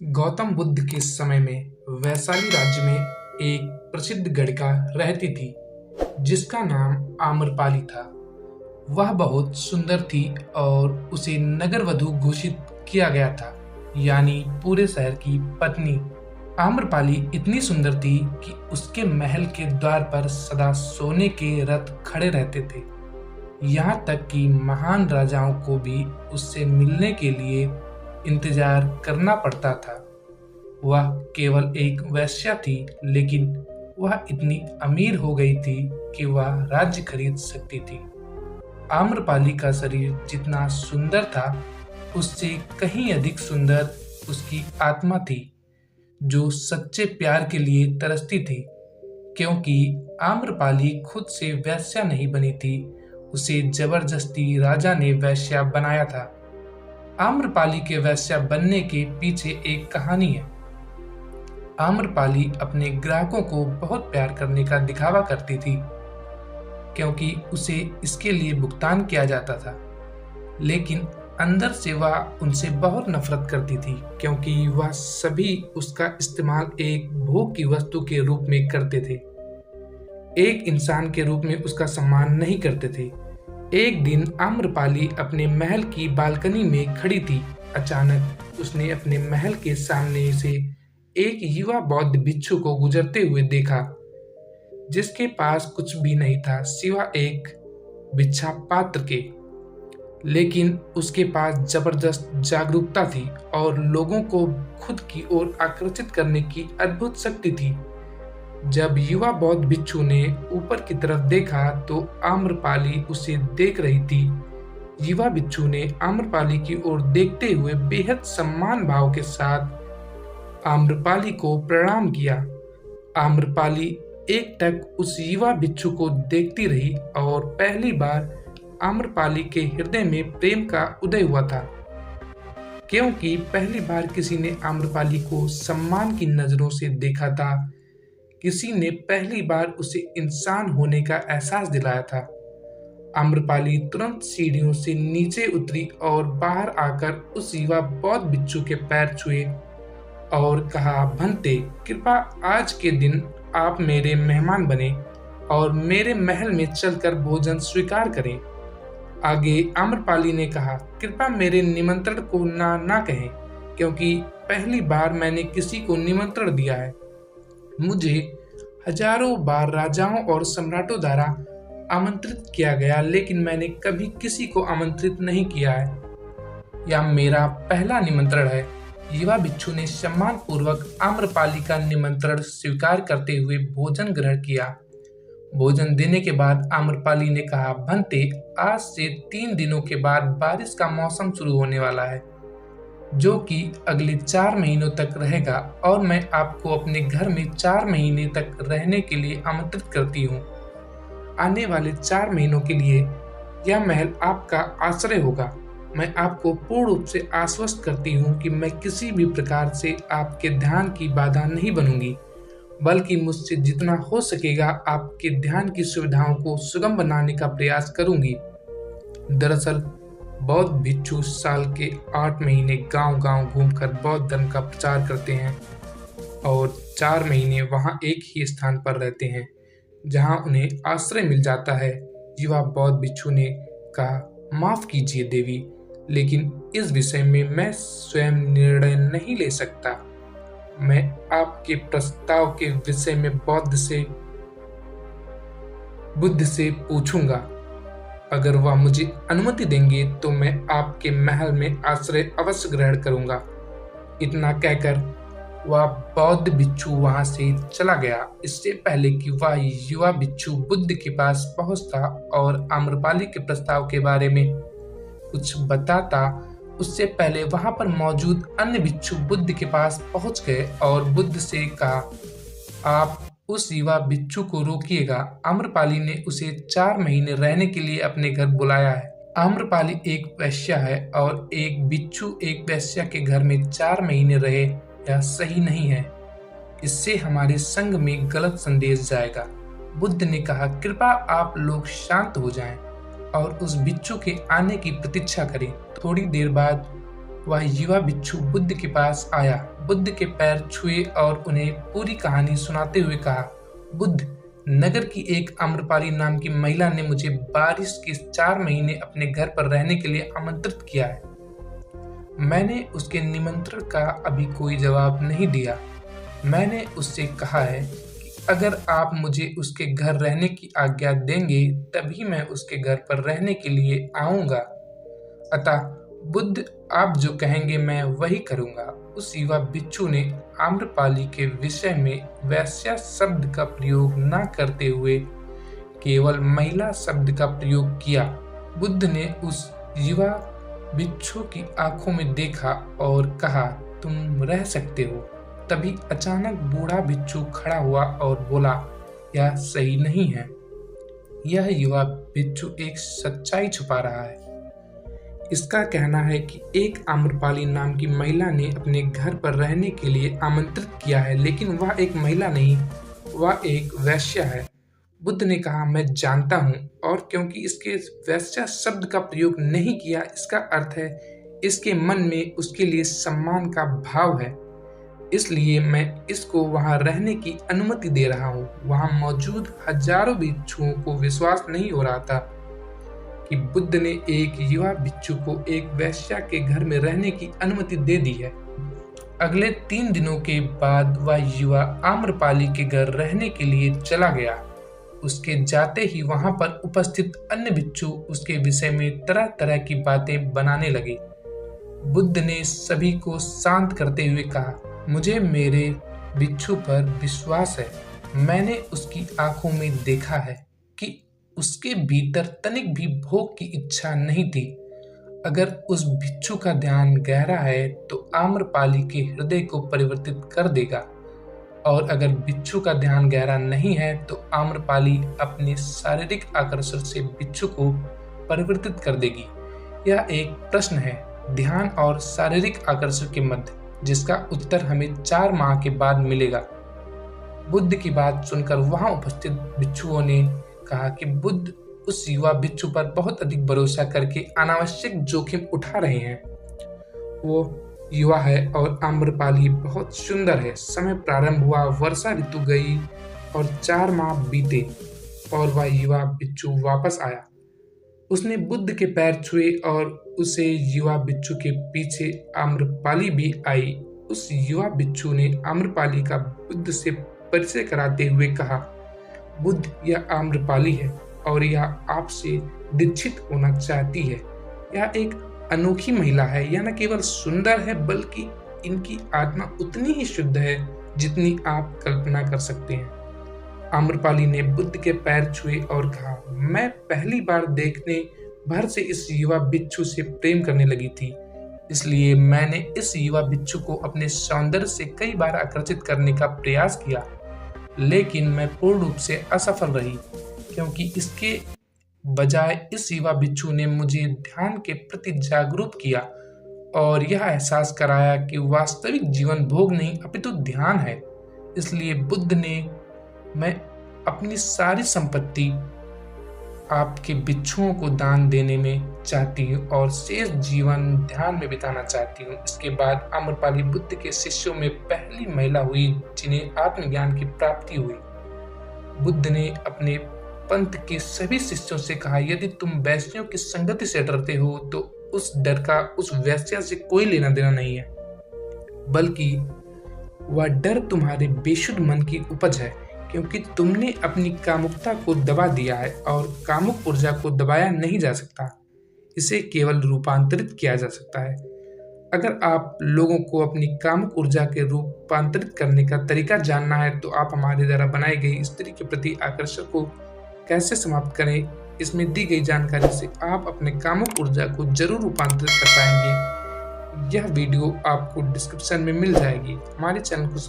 गौतम बुद्ध के समय में वैशाली राज्य में एक प्रसिद्ध गढ़िका रहती थी जिसका नाम आम्रपाली था। वह बहुत सुंदर थी और उसे नगर वधु घोषित किया गया था, यानी पूरे शहर की पत्नी। आम्रपाली इतनी सुंदर थी कि उसके महल के द्वार पर सदा सोने के रथ खड़े रहते थे। यहाँ तक कि महान राजाओं को भी उससे मिलने के लिए इंतजार करना पड़ता था। वह केवल एक वेश्या थी, लेकिन वह इतनी अमीर हो गई थी कि वह राज्य खरीद सकती थी। आम्रपाली का शरीर जितना सुंदर था, उससे कहीं अधिक सुंदर उसकी आत्मा थी, जो सच्चे प्यार के लिए तरसती थी। क्योंकि आम्रपाली खुद से वेश्या नहीं बनी थी, उसे जबरदस्ती राजा ने वेश्या बनाया था। आम्रपाली के वेश्या बनने के पीछे एक कहानी है। आम्रपाली अपने ग्राहकों को बहुत प्यार करने का दिखावा करती थी, क्योंकि उसे इसके लिए भुगतान किया जाता था। लेकिन अंदर से वह उनसे बहुत नफरत करती थी, क्योंकि वह सभी उसका इस्तेमाल एक भोग की वस्तु के रूप में करते थे, एक इंसान के रूप में उसका सम्मान नहीं करते थे। एक दिन आम्रपाली अपने महल की बालकनी में खड़ी थी। अचानक उसने अपने महल के सामने से एक युवा बौद्ध भिक्षु को गुजरते हुए देखा, जिसके पास कुछ भी नहीं था सिवा एक भिक्षा पात्र के। लेकिन उसके पास जबरदस्त जागरूकता थी और लोगों को खुद की ओर आकर्षित करने की अद्भुत शक्ति थी। जब युवा बौद्ध भिक्षु ने ऊपर की तरफ देखा तो आम्रपाली उसे देख रही थी। युवा भिक्षु ने आम्रपाली की ओर देखते हुए बेहद सम्मान भाव के साथ आम्रपाली को प्रणाम किया। आम्रपाली एकटक उस युवा भिक्षु को देखती रही और पहली बार आम्रपाली के हृदय में प्रेम का उदय हुआ था, क्योंकि पहली बार किसी ने आम्रपाली को सम्मान की नजरों से देखा था। किसी ने पहली बार उसे इंसान होने का एहसास दिलाया था। आम्रपाली तुरंत सीढ़ियों से नीचे उतरी और बाहर आकर उस युवा बौद्ध भिक्षु के पैर छुए और कहा, भंते, कृपया आज के दिन आप मेरे मेहमान बने और मेरे महल में चलकर भोजन स्वीकार करें। आगे आम्रपाली ने कहा, कृपया मेरे निमंत्रण को ना कहें, क्योंकि पहली बार मैंने किसी को निमंत्रण दिया है। मुझे हजारों बार राजाओं और सम्राटों द्वारा आमंत्रित किया गया, लेकिन मैंने कभी किसी को आमंत्रित नहीं किया है। यह मेरा पहला निमंत्रण है। युवा भिक्षु ने सम्मान पूर्वक आम्रपाली का निमंत्रण स्वीकार करते हुए भोजन ग्रहण किया। भोजन देने के बाद आम्रपाली ने कहा, भंते, आज से 3 दिनों के बाद बारिश का मौसम शुरू होने वाला है, जो कि अगले 4 महीनों तक रहेगा, और मैं आपको अपने घर में 4 महीने तक रहने के लिए आमंत्रित करती हूँ। आने वाले 4 महीनों के लिए यह महल आपका आश्रय होगा। मैं आपको पूर्ण रूप से आश्वस्त करती हूँ कि मैं किसी भी प्रकार से आपके ध्यान की बाधा नहीं बनूंगी, बल्कि मुझसे जितना हो सकेगा आपके ध्यान की सुविधाओं को सुगम बनाने का प्रयास करूंगी। दरअसल बौद्ध भिक्षु साल के 8 महीने गांव-गांव घूमकर बौद्ध धर्म का प्रचार करते हैं और 4 महीने वहां एक ही स्थान पर रहते हैं, जहां उन्हें आश्रय मिल जाता है। युवा बौद्ध भिक्षु ने कहा, माफ कीजिए देवी, लेकिन इस विषय में मैं स्वयं निर्णय नहीं ले सकता। मैं आपके प्रस्ताव के विषय में बुद्ध से पूछूंगा। अगर वह मुझे अनुमति देंगे तो मैं आपके महल में आश्रय अवश्य ग्रहण करूंगा। इतना कहकर वह बौद्ध भिक्षु वहां से चला गया। इससे पहले कि वह युवा भिक्षु बुद्ध के पास पहुंचता और आम्रपाली के प्रस्ताव के बारे में कुछ बताता, उससे पहले वहां पर मौजूद अन्य भिक्षु बुद्ध के पास पहुंच गए और बुद्ध से कहा, आप उस युवा भिक्षु को रोकिएगा। आम्रपाली ने उसे 4 महीने रहने के लिए अपने घर बुलाया है। आम्रपाली एक वेश्या है और एक भिक्षु एक वेश्या के घर में 4 महीने रहे, यह सही नहीं है। इससे हमारे संघ में गलत संदेश जाएगा। बुद्ध ने कहा, कृपया आप लोग शांत हो जाएं और उस भिक्षु के आने की प्रतीक्षा करें। थोड़ी देर बाद वह युवा बिच्छू बुद्ध के पास आया, बुद्ध के पैर छुए और उन्हें पूरी कहानी सुनाते हुए कहा, बुद्ध, नगर की एक आम्रपाली नाम की महिला ने मुझे बारिश के 4 महीने अपने घर पर रहने के लिए आमंत्रित किया है। मैंने उसके निमंत्रण का अभी कोई जवाब नहीं दिया। मैंने उससे कहा है कि अगर आप मुझे उसके घर रहने की आज्ञा देंगे तभी मैं उसके घर पर रहने के लिए आऊंगा। अतः बुद्ध, आप जो कहेंगे मैं वही करूंगा। उस युवा बिच्छू ने आम्रपाली के विषय में वैश्या शब्द का प्रयोग न करते हुए केवल महिला शब्द का प्रयोग किया। बुद्ध ने उस युवा बिच्छू की आंखों में देखा और कहा, तुम रह सकते हो। तभी अचानक बूढ़ा बिच्छू खड़ा हुआ और बोला, यह सही नहीं है। यह युवा बिच्छू एक सच्चाई छुपा रहा है। इसका कहना है कि एक आम्रपाली नाम की महिला ने अपने घर पर रहने के लिए आमंत्रित किया है, लेकिन वह एक महिला नहीं, वह एक वैश्या है। बुद्ध ने कहा, मैं जानता हूँ, और क्योंकि इसके वैश्या शब्द का प्रयोग नहीं किया, इसका अर्थ है इसके मन में उसके लिए सम्मान का भाव है। इसलिए मैं इसको वहां रहने की अनुमति दे रहा हूँ। वहां मौजूद हजारों बिच्छुओं को विश्वास नहीं हो रहा था कि बुद्ध ने एक युवा बिच्छू को एक वैश्या के घर में रहने की अनुमति दे दी है। अगले 3 दिनों के बाद वह युवा आम्रपाली के घर रहने के लिए चला गया। उसके जाते ही वहां पर उपस्थित अन्य बिच्छू उसके विषय में तरह तरह की बातें बनाने लगे। बुद्ध ने सभी को शांत करते हुए कहा, मुझे मेरे बिच्छू पर विश्वास है। मैंने उसकी आंखों में देखा है कि उसके भीतर तनिक भी भोग की इच्छा नहीं थी। अगर उस बिच्छू का ध्यान गहरा है तो आम्रपाली के हृदय को परिवर्तित कर देगा, और अगर बिच्छू का ध्यान गहरा नहीं है तो आम्रपाली अपने शारीरिक आकर्षण से बिच्छू को परिवर्तित कर देगी। यह एक प्रश्न है, ध्यान और शारीरिक आकर्षण के मध्य, जिसका उत्तर हमें 4 माह के बाद मिलेगा। बुद्ध की बात सुनकर वहां उपस्थित बिच्छुओं ने कहा कि बुद्ध उस युवा बिच्छू पर बहुत अधिक भरोसा करके अनावश्यक जोखिम उठा रहे हैं। वो युवा है और आम्रपाली बहुत सुंदर है। समय प्रारंभ हुआ, वर्षा ऋतु गई और 4 माह बीते और वह युवा बिच्छू वापस आया। उसने बुद्ध के पैर छुए और उसे युवा बिच्छू के पीछे आम्रपाली भी आई। उस युवा बिच्छू ने आम्रपाली का बुद्ध से परिचय कराते हुए कहा, बुद्ध, यह आम्रपाली है और यह आपसे दीक्षित होना चाहती है। यह एक अनोखी महिला है। यह न केवल सुंदर है बल्कि इनकी आत्मा उतनी ही शुद्ध है जितनी आप कल्पना कर सकते हैं। आम्रपाली ने बुद्ध के पैर छुए और कहा, मैं पहली बार देखने भर से इस युवा बिच्छू से प्रेम करने लगी थी। इसलिए मैंने इस युवा बिच्छू को अपने सौंदर्य से कई बार आकर्षित करने का प्रयास किया, लेकिन मैं पूर्ण रूप से असफल रही, क्योंकि इसके बजाय इस युवा बिच्छू ने मुझे ध्यान के प्रति जागरूक किया और यह एहसास कराया कि वास्तविक जीवन भोग नहीं अपितु ध्यान है। इसलिए बुद्ध ने, मैं अपनी सारी संपत्ति आपके बिच्छुओं को दान देने में चाहती हूँ और शेष जीवन ध्यान में बिताना चाहती हूँ। इसके बाद आम्रपाली बुद्ध के शिष्यों में पहली महिला हुई जिन्हें आत्मज्ञान की प्राप्ति हुई। बुद्ध ने अपने पंथ के सभी शिष्यों से कहा, यदि तुम वैश्यों की संगति से डरते हो तो उस डर का उस वैश्या से कोई लेना देना नहीं है, बल्कि वह डर तुम्हारे बेशुद्ध मन की उपज है, क्योंकि तुमने अपनी कामुकता को दबा दिया है और कामुक ऊर्जा को दबाया नहीं जा सकता, इसे केवल रूपांतरित किया जा सकता है। अगर आप लोगों को अपनी कामुक ऊर्जा के रूपांतरित करने का तरीका जानना है तो आप हमारे द्वारा बनाई गई स्त्री के प्रति आकर्षण को कैसे समाप्त करें, इसमें दी गई जानकारी से आप अपने कामुक ऊर्जा को जरूर रूपांतरित कर पाएंगे। यह वीडियो आपको डिस्क्रिप्शन में मिल जाएगी। हमारे चैनल को